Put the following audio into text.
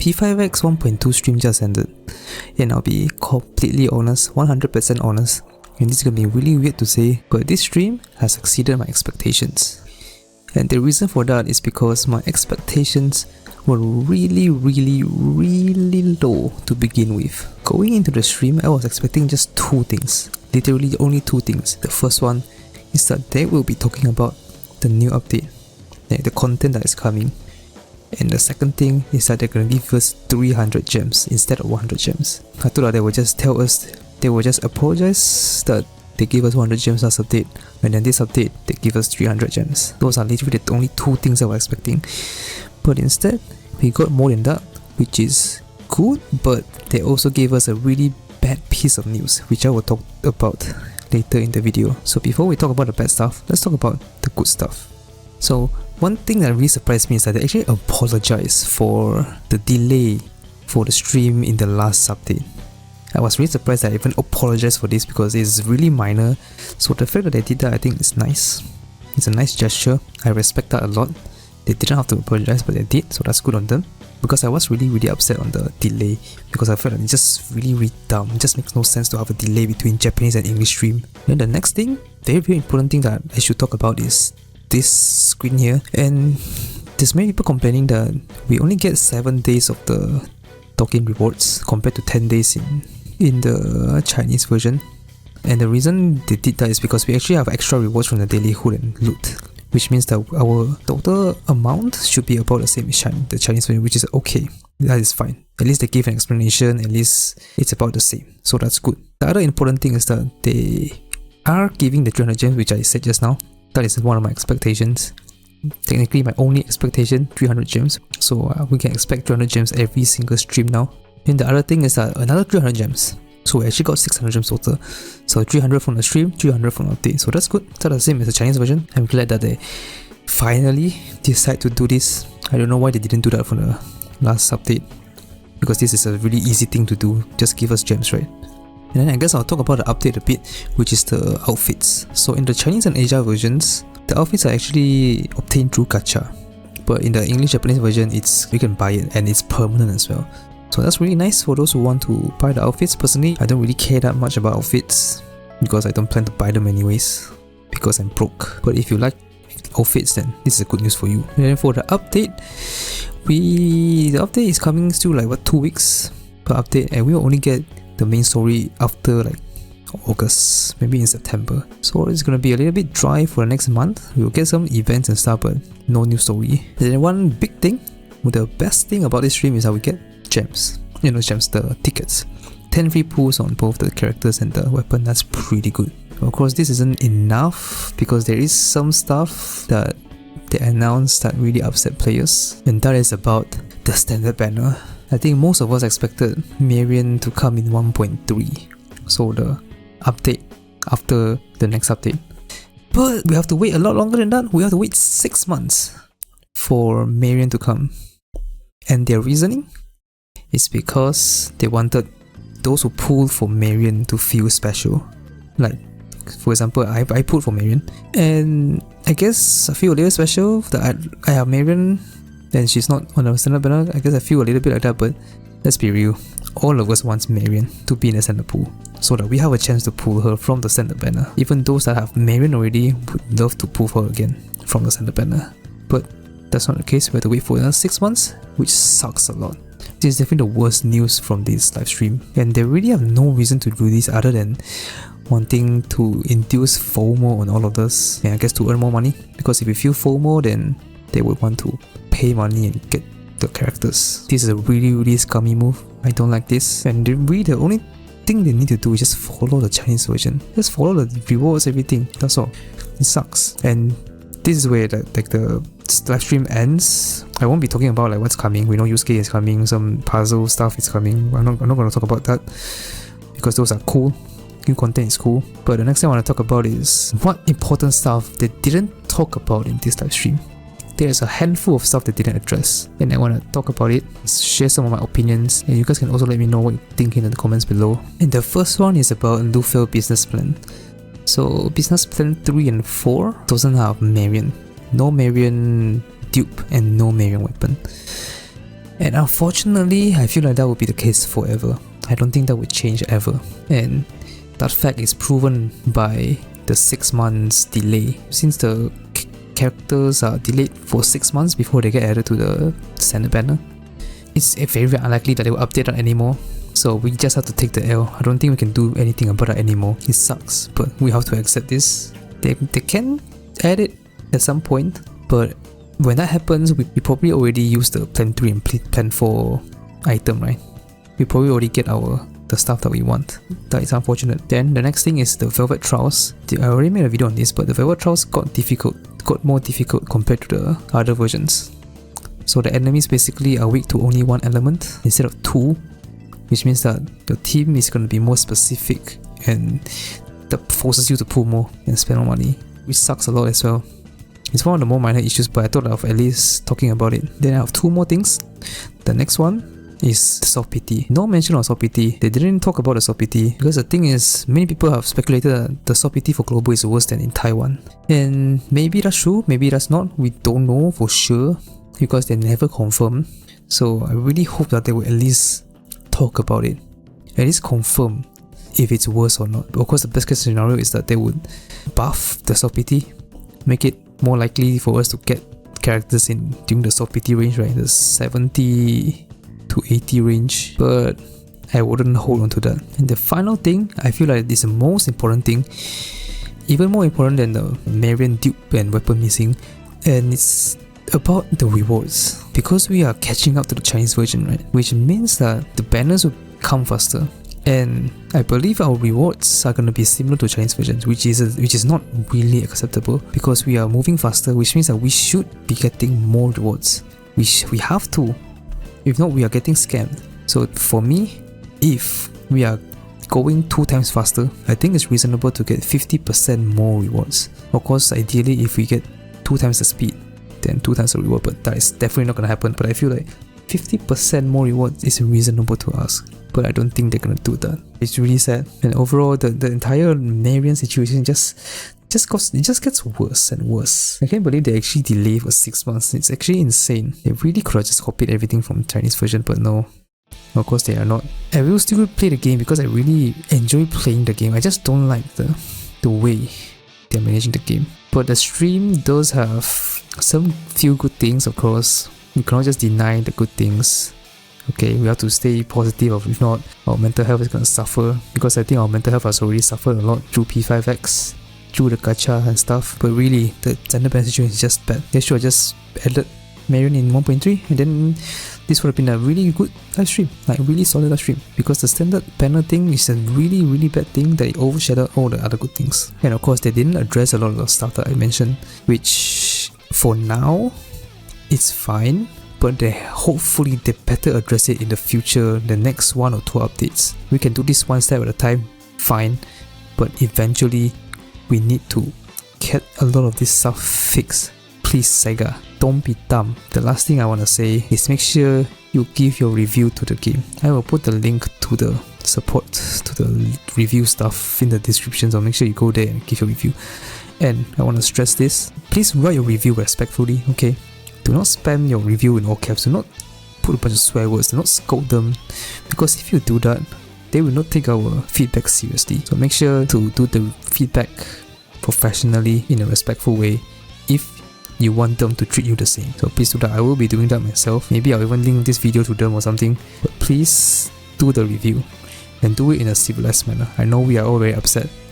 P5X 1.2 stream just ended, and I'll be completely honest, 100% honest, and this is gonna be really weird to say, but this stream has exceeded my expectations. And the reason for that is because my expectations were really low to begin with. Going into the stream, I was expecting just two things, literally only two things. The first one is that they will be talking about the new update, the content that is coming. And the second thing is that they're gonna give us 300 gems instead of 100 gems. I thought that they would just tell us, they would just apologize that they gave us 100 gems last update, and then this update they give us 300 gems. Those are literally the only two things I was expecting. But instead, we got more than that, which is good, but they also gave us a really bad piece of news, which I will talk about later in the video. So before we talk about the bad stuff, let's talk about the good stuff. So one thing that really surprised me is that they actually apologized for the delay for the stream in the last update. I was really surprised that I even apologized for this because it's really minor. So the fact that they did that, I think is nice. It's a nice gesture. I respect that a lot. They didn't have to apologize, but they did, so that's good on them. Because I was really upset on the delay, because I felt that it's just really dumb. It just makes no sense to have a delay between Japanese and English stream. Then the next thing, very important thing that I should talk about is this screen here. And there's many people complaining that we only get 7 days of the talking rewards compared to 10 days in the Chinese version. And the reason they did that is because we actually have extra rewards from the daily hood and loot, which means that our total amount should be about the same as the Chinese version, which is okay. That is fine. At least they gave an explanation, at least it's about the same. So that's good. The other important thing is that they are giving the 300 gems, which I said just now. That is one of my expectations. Technically my only expectation, 300 gems. So we can expect 300 gems every single stream now. And the other thing is that another 300 gems. So we actually got 600 gems total. So 300 from the stream, 300 from the update. So that's good. That's the same as the Chinese version. I'm glad that they finally decide to do this. I don't know why they didn't do that for the last update, because this is a really easy thing to do. Just give us gems, right? And then I guess I'll talk about the update a bit, which is the outfits. So in the Chinese and Asia versions, the outfits are actually obtained through gacha. But in the English-Japanese version, you can buy it and it's permanent as well. So that's really nice for those who want to buy the outfits. Personally, I don't really care that much about outfits because I don't plan to buy them anyways because I'm broke. But if you like outfits, then this is a good news for you. And then for the update, the update is coming still like 2 weeks per update, and we will only get the main story after like August, maybe in September. So it's gonna be a little bit dry for the next month. We will get some events and stuff, but no new story. And then one big thing, the best thing about this stream is that we get gems. Gems, the tickets. 10 free pulls on both the characters and the weapon. That's pretty good. Of course, this isn't enough because there is some stuff that they announced that really upset players, and that is about the standard banner. I think most of us expected Marion to come in 1.3, so the update after the next update. But we have to wait a lot longer than that. We have to wait 6 months for Marion to come. And their reasoning is because they wanted those who pulled for Marion to feel special. Like, for example, I pulled for Marion, and I guess I feel a little special that I have Marion, and she's not on the standard banner. I guess I feel a little bit like that, but let's be real. All of us want Marion to be in the standard pool, so that we have a chance to pull her from the standard banner. Even those that have Marion already would love to pull her again from the standard banner. But that's not the case. We have to wait for another 6 months, which sucks a lot. This is definitely the worst news from this live stream, and they really have no reason to do this other than wanting to induce FOMO on all of us, and I guess to earn more money. Because if you feel FOMO, then they would want to pay money and get the characters. This is a really scummy move. I don't like this, and really the only thing they need to do is just follow the Chinese version. Just follow the rewards, everything. That's all. It sucks. And this is where the live stream ends. I won't be talking about like what's coming. We know Yusuke is coming, some puzzle stuff is coming. I'm not going to talk about that because those are cool. New content is cool. But the next thing I want to talk about is what important stuff they didn't talk about in this live stream. There's a handful of stuff they didn't address, and I want to talk about it, share some of my opinions, and you guys can also let me know what you think in the comments below. And the first one is about Lufel business plan. So business plan 3 and 4 doesn't have Marion. No Marion dupe and no Marion weapon. And unfortunately, I feel like that would be the case forever. I don't think that would change ever. And that fact is proven by the 6 months delay. Since the characters are delayed for 6 months before they get added to the standard banner, it's very unlikely that they will update that anymore. So we just have to take the L. I don't think we can do anything about that anymore. It sucks, but we have to accept this. They can add it at some point, but when that happens, we probably already use the plan 3 and plan 4 item, right? We probably already get the stuff that we want. That is unfortunate. Then the next thing is the Velvet Trials. I already made a video on this, but the Velvet Trials got more difficult compared to the other versions. So the enemies basically are weak to only one element instead of 2, which means that your team is going to be more specific and that forces you to pull more and spend more money, which sucks a lot as well. It's one of the more minor issues, but I thought of at least talking about it. Then I have 2 more things. The next one is the soft PT. No mention of soft PT. They didn't talk about the soft PT because the thing is, many people have speculated that the soft PT for global is worse than in Taiwan. And maybe that's true, maybe that's not. We don't know for sure because they never confirm. So I really hope that they will at least talk about it, at least confirm if it's worse or not. Of course, the best case scenario is that they would buff the soft PT, make it more likely for us to get characters in during the soft PT range, right? The 70 to 80 range, but I wouldn't hold on to that. And the final thing, I feel like this is the most important thing, even more important than the Marian dupe and weapon missing, and it's about the rewards. Because we are catching up to the Chinese version, right? Which means that the banners will come faster. And I believe our rewards are going to be similar to Chinese versions, which is not really acceptable because we are moving faster, which means that we should be getting more rewards. We have to. If not, we are getting scammed. So for me, if we are going 2 times faster, I think it's reasonable to get 50% more rewards. Of course, ideally, if we get 2 times the speed, then 2 times the reward, but that is definitely not going to happen. But I feel like 50% more rewards is reasonable to ask, but I don't think they're gonna do that. It's really sad, and overall the entire Marian situation just gets worse and worse. I can't believe they actually delayed for 6 months. It's actually insane. They really could have just copied everything from Chinese version, but no. Of course they are not. I will still play the game because I really enjoy playing the game. I just don't like the way they're managing the game. But the stream does have some few good things, of course. You cannot just deny the good things. Okay, we have to stay positive, or if not, our mental health is going to suffer, because I think our mental health has already suffered a lot through P5X, through the gacha and stuff. But really, the standard banner situation is just bad. They should have just added Marian in 1.3, and then this would have been a really good live stream, like really solid live stream, because the standard banner thing is a really bad thing that it overshadowed all the other good things. And of course, they didn't address a lot of the stuff that I mentioned, which for now, it's fine, but hopefully they better address it in the future, the next 1 or 2 updates. We can do this one step at a time, fine, but eventually we need to get a lot of this stuff fixed. Please, Sega, don't be dumb. The last thing I want to say is make sure you give your review to the game. I will put the link to the support, to the review stuff in the description, so make sure you go there and give your review. And I want to stress this, please write your review respectfully, okay? Do not spam your review in all caps, do not put a bunch of swear words, do not scold them, because if you do that, they will not take our feedback seriously. So make sure to do the feedback professionally in a respectful way if you want them to treat you the same. So please do that. I will be doing that myself. Maybe I'll even link this video to them or something, but please do the review and do it in a civilized manner. I know we are all very upset,